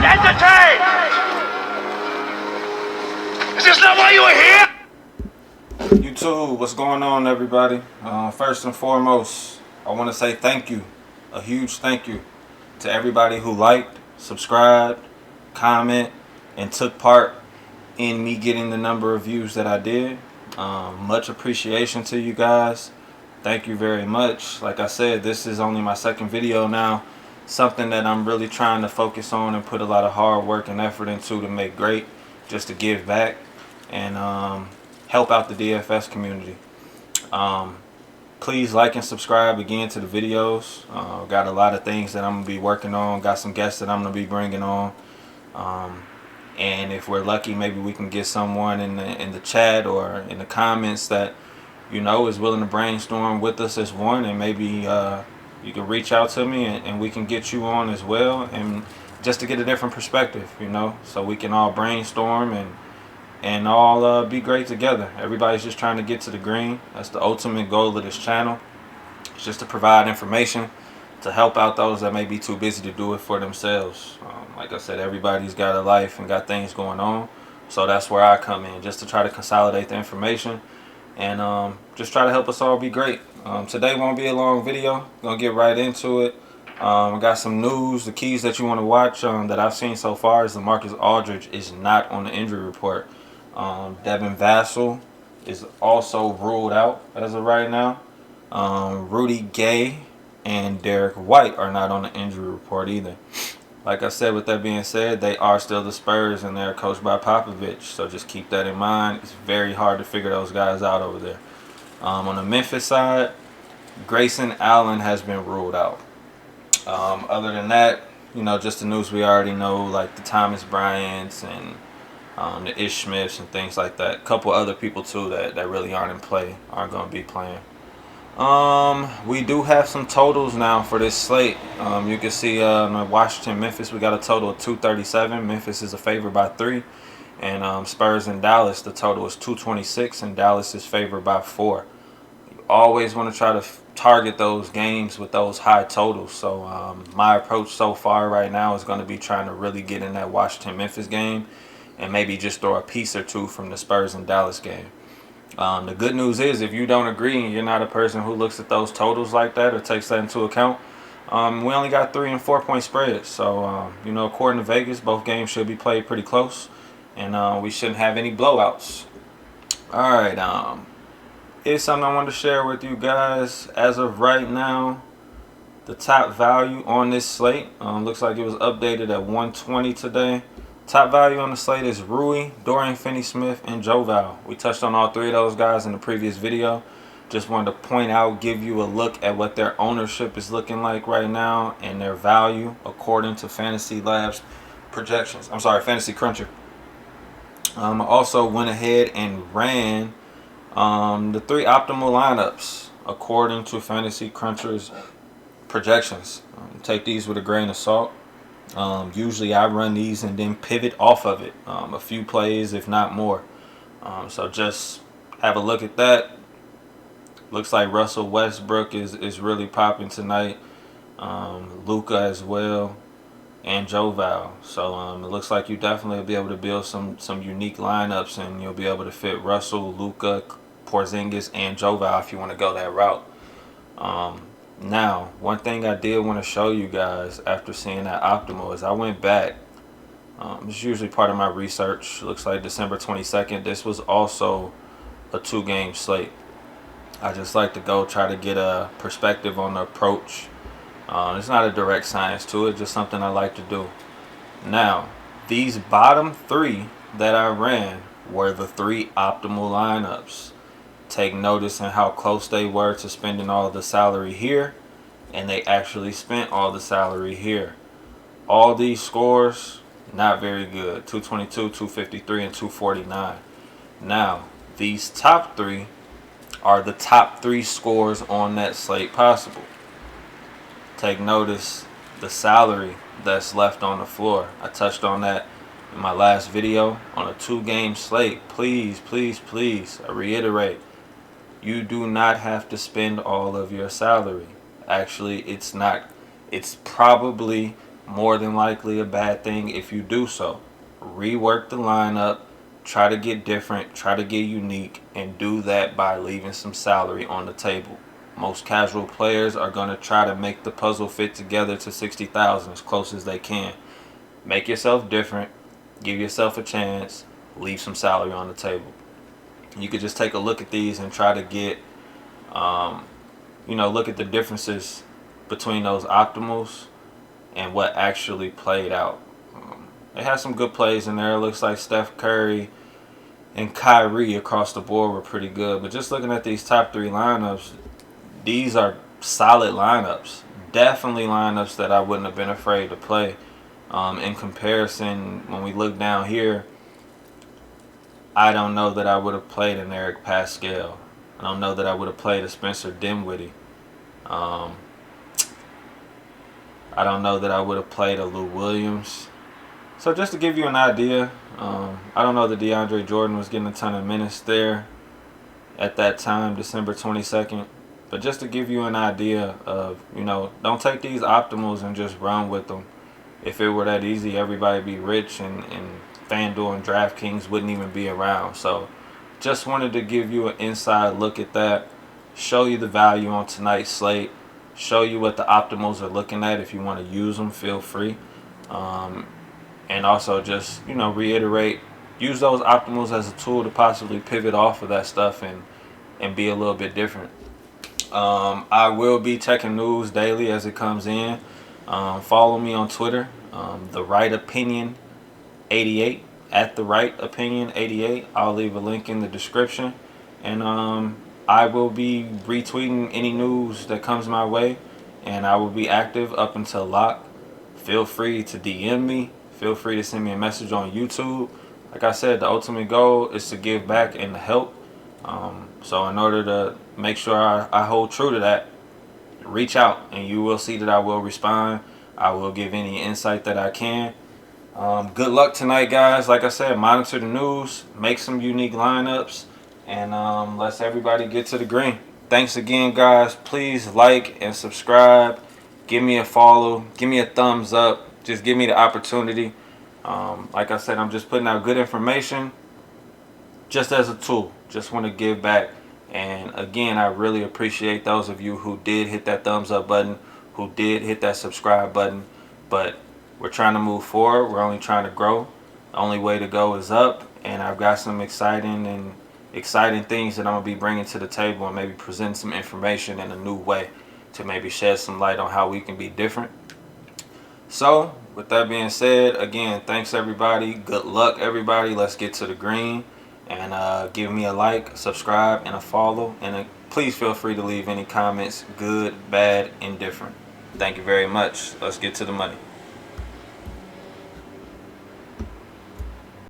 entertained! Is this not why you were here? YouTube, what's going on, everybody? First and foremost, I want to say thank you, a huge thank you to everybody who liked, subscribed, comment, and took part in me getting the number of views that I did. Much appreciation to you guys. Thank you very much. Like I said, this is only my second video now. Something that I'm really trying to focus on and put a lot of hard work and effort into to make great, just to give back and help out the DFS community. Please like and subscribe again to the videos. Got a lot of things that I'm going to be working on. Got some guests that I'm going to be bringing on. And if we're lucky, maybe we can get someone in the chat or in the comments that, you know, is willing to brainstorm with us as one. And maybe you can reach out to me and we can get you on as well. And just to get a different perspective, you know, so we can all brainstorm and all be great together. Everybody's just trying to get to the green. That's the ultimate goal of this channel. It's just to provide information to help out those that may be too busy to do it for themselves. Like I said, everybody's got a life and got things going on. So that's where I come in, just to try to consolidate the information and just try to help us all be great. Today won't be a long video. Gonna get right into it. I got some news. The keys that you want to watch that I've seen so far is LaMarcus Aldridge is not on the injury report. Devin Vassell is also ruled out as of right now. Rudy Gay and Derek White are not on the injury report either. Like I said, with that being said, they are still the Spurs and they're coached by Popovich. So just keep that in mind. It's very hard to figure those guys out over there. On the Memphis side, Grayson Allen has been ruled out. Other than that, you know, just the news we already know, like the Thomas Bryants and the Ish Smiths and things like that. A couple other people too that really aren't in play, aren't going to be playing. We do have some totals now for this slate. You can see Washington, Memphis, we got a total of 237. Memphis is a favorite by 3. And Spurs and Dallas, the total is 226, and Dallas is favored by 4. You always want to try to target those games with those high totals. So my approach so far right now is going to be trying to really get in that Washington-Memphis game and maybe just throw a piece or two from the Spurs and Dallas game. The good news is, if you don't agree and you're not a person who looks at those totals like that or takes that into account, we only got 3 and 4 point spreads. So, you know, according to Vegas, both games should be played pretty close, and we shouldn't have any blowouts. All right, here's something I wanted to share with you guys. As of right now, the top value on this slate looks like it was updated at 120 today. Top value on the slate is Rui, Dorian Finney-Smith, and Joe Val. We touched on all 3 of those guys in the previous video. Just wanted to point out, give you a look at what their ownership is looking like right now and their value according to Fantasy Labs projections. I'm sorry, Fantasy Cruncher. I also went ahead and ran the 3 optimal lineups according to Fantasy Cruncher's projections. Take these with a grain of salt. Usually I run these and then pivot off of it, a few plays if not more. So just have a look at that. Looks like Russell Westbrook is really popping tonight. Luka as well, and Joe Val. So it looks like you definitely will be able to build some unique lineups, and you'll be able to fit Russell, Luka, Porzingis, and Joe Val if you want to go that route. Now, one thing I did want to show you guys after seeing that optimal is I went back. It's usually part of my research. Looks like December 22nd. This was also a 2-game slate. I just like to go try to get a perspective on the approach. It's not a direct science to it, just something I like to do. Now, these bottom 3 that I ran were the 3 optimal lineups. Take notice in how close they were to spending all of the salary here, and they actually spent all the salary here. All these scores, not very good. 222, 253, and 249. Now, these top 3 are the top 3 scores on that slate possible. Take notice the salary that's left on the floor. I touched on that in my last video. On a 2-game slate, please, I reiterate, you do not have to spend all of your salary. Actually, it's not. It's probably more than likely a bad thing if you do so. Rework the lineup, try to get different, try to get unique, and do that by leaving some salary on the table. Most casual players are going to try to make the puzzle fit together to 60,000 as close as they can. Make yourself different, give yourself a chance, leave some salary on the table. You could just take a look at these and try to get, look at the differences between those optimals and what actually played out. It has some good plays in there. It looks like Steph Curry and Kyrie across the board were pretty good. But just looking at these top 3 lineups, these are solid lineups. Definitely lineups that I wouldn't have been afraid to play. In comparison, when we look down here, I don't know that I would have played an Eric Pascal. I don't know that I would have played a Spencer Dinwiddie. I don't know that I would have played a Lou Williams. So just to give you an idea, I don't know that DeAndre Jordan was getting a ton of minutes there at that time, December 22nd. But just to give you an idea of, don't take these optimals and just run with them. If it were that easy, everybody would be rich and Fanduel and DraftKings wouldn't even be around. So just wanted to give you an inside look at that, show you the value on tonight's slate, show you what the optimals are looking at. If you want to use them, feel free. And also just, reiterate, use those optimals as a tool to possibly pivot off of that stuff and be a little bit different. I will be checking news daily as it comes in. Follow me on Twitter, The Right Opinion 88, at The Right Opinion 88. I'll leave a link in the description. And I will be retweeting any news that comes my way. And I will be active up until lock. Feel free to DM me. Feel free to send me a message on YouTube. Like I said, the ultimate goal is to give back and to help. So in order to make sure I hold true to that, reach out and you will see that I will respond. I will give any insight that I can. Good luck tonight, guys. Like I said, monitor the news, make some unique lineups, and let's everybody get to the green. Thanks again, guys. Please like and subscribe. Give me a follow. Give me a thumbs up. Just give me the opportunity. Like I said, I'm just putting out good information just as a tool. Just want to give back. And again, I really appreciate those of you who did hit that thumbs up button, who did hit that subscribe button. But we're trying to move forward. We're only trying to grow. The only way to go is up. And I've got some exciting things that I'm going to be bringing to the table and maybe present some information in a new way to maybe shed some light on how we can be different. So, with that being said, again, thanks everybody. Good luck, everybody. Let's get to the green. And give me a like, subscribe, and a follow. And please feel free to leave any comments, good, bad, indifferent. Thank you very much. Let's get to the money.